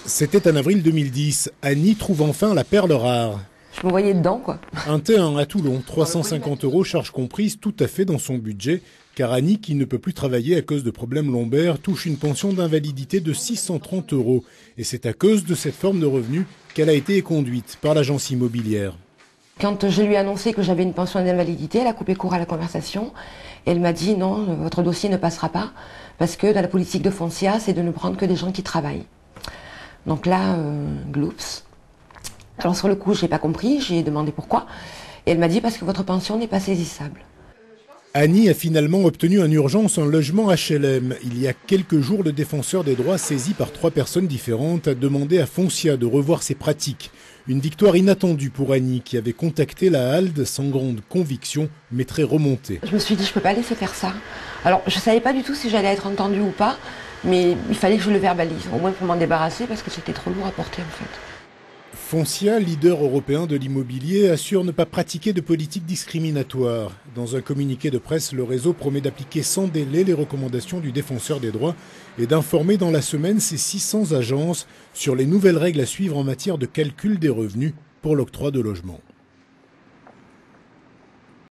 C'était en avril 2010. Annie trouve enfin la perle rare. Je me voyais dedans, quoi. Un T1 à Toulon, 350 € charges comprises, tout à fait dans son budget. Car Annie, qui ne peut plus travailler à cause de problèmes lombaires, touche une pension d'invalidité de 630 €. Et c'est à cause de cette forme de revenu qu'elle a été éconduite par l'agence immobilière. Quand je lui ai annoncé que j'avais une pension d'invalidité, elle a coupé court à la conversation. Et elle m'a dit non, votre dossier ne passera pas, parce que dans la politique de Foncia, c'est de ne prendre que des gens qui travaillent. Donc là, gloops. Alors sur le coup, j'ai pas compris, j'ai demandé pourquoi. Et elle m'a dit parce que votre pension n'est pas saisissable. Annie a finalement obtenu en urgence un logement HLM. Il y a quelques jours, le défenseur des droits, saisi par 3 personnes différentes, a demandé à Foncia de revoir ses pratiques. Une victoire inattendue pour Annie, qui avait contacté la HALD sans grande conviction, mais très remontée. Je me suis dit, je peux pas laisser faire ça. Alors, je savais pas du tout si j'allais être entendue ou pas, mais il fallait que je le verbalise, au moins pour m'en débarrasser, parce que c'était trop lourd à porter en fait. Foncia, leader européen de l'immobilier, assure ne pas pratiquer de politique discriminatoire. Dans un communiqué de presse, le réseau promet d'appliquer sans délai les recommandations du défenseur des droits et d'informer dans la semaine ses 600 agences sur les nouvelles règles à suivre en matière de calcul des revenus pour l'octroi de logements.